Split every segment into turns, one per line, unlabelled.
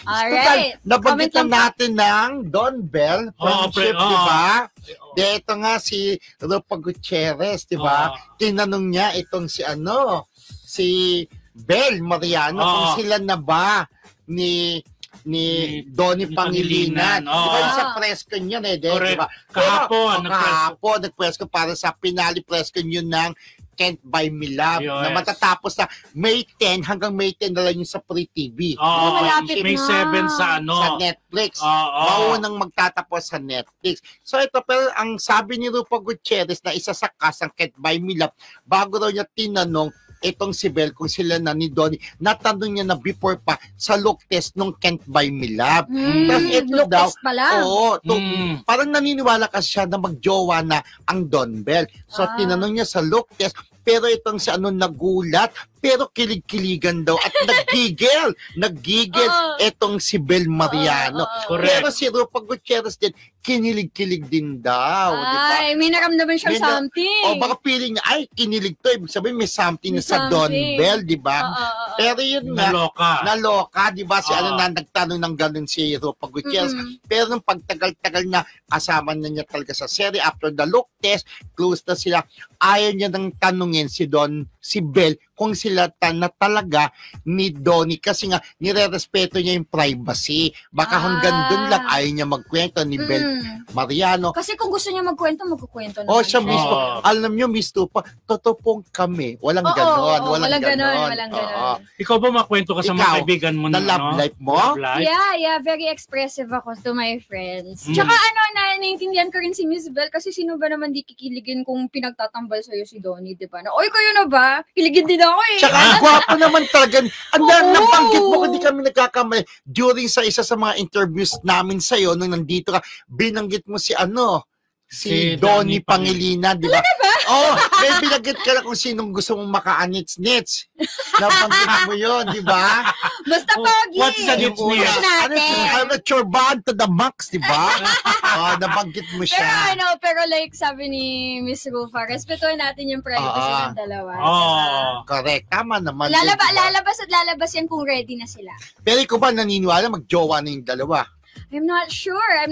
Alright.
Nabanggit na natin ng Don Bell, friendship, di ba? Ito nga si Rupa Gutierrez, di ba? Tinanong niya itong si Bel Mariano kung sila na ba ni Donnie Pangilinan. Di ba sa press con yun di ba? Kahapon nag-press con para sa finale press con yun ng Can't Buy Me Love na matatapos na May 10 hanggang May 10 na lang yung sa Free TV.
May 7 sa
Netflix. Maunang magtatapos sa Netflix. So ito, pero ang sabi ni Rupa Gutierrez na isa sa cast ng Can't Buy Me Love, bago raw niya tinanong itong si Bel kung sila na ni Donnie, natanong niya na before pa sa look test nung Can't Buy Me Love. Tapos ito
look
daw,
test pala.
parang naniniwala kasi siya na magjowa na ang Don Bell. So tinanong niya sa look test, pero itong si nagulat, pero kilig-kiligan daw at naggigil itong si Bel Mariano. Pero si Rupa Gutierrez din, kinilig-kilig din daw.
Ay, may naramdaman siyang something.
Baka feeling niya, ay, kinilig to. Ibig sabihin, may something sa Don Bell, di ba? Pero yun nga, naloka, di ba? Si nagtanong ng ganun si Rupa Gutierrez. Pero nung pagtagal-tagal na, kasama na niya talaga sa serie, after the look test, close na sila, ayaw niya nang tanungin si Bel kung sila na talaga ni Donnie kasi nga nire-respeto niya yung privacy. Baka hanggang dun lang ayaw niya magkwento ni Bel Mariano.
Kasi kung gusto niya magkwento, magkukwento naman.
Siya mismo. Alam niyo, Miss Tupa, totoo pong kami. Walang ganon. Walang ganon.
Ikaw ba makwento ka sa mga kaibigan mo
na love life mo?
Yeah. Very expressive ako to my friends. Tsaka naiintindihan ko rin si Miss Bel kasi sino ba naman di kikiligin kung pinagtatambal sa'yo si Donnie, di ba? Oy, kayo na ba? Kiligin din ako eh.
Tsaka ang gwapo naman talaga. Nabanggit mo kung di kami nagkakamali. During sa isa sa mga interviews namin sa'yo, nung nandito ka, binanggit mo si Donnie Pangilinan, di ba? May binanggit ka na kung sinong gusto mong maka-nits-nits. Nabanggit mo yun, di ba?
Basta pogi.
What's the nits-nits?
I'm a chorban to the max, di ba? Nabanggit mo siya.
Pero like sabi ni Miss Rufa, respetuhin natin yung privacy ng dalawa.
Correct. Tama naman.
Lalabas yan kung ready na sila.
Pero ikaw ba naniniwala magjowa na yung dalawa?
I'm not sure. I'm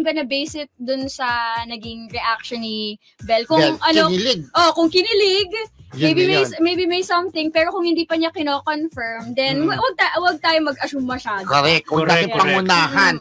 gonna base it dun sa naging reaction ni Bel.
Kinilig.
Kung kinilig, maybe may something, pero kung hindi pa niya kino-confirm, then wag tayo mag-assume masyado.
Correct. Huwag natin pangunahan.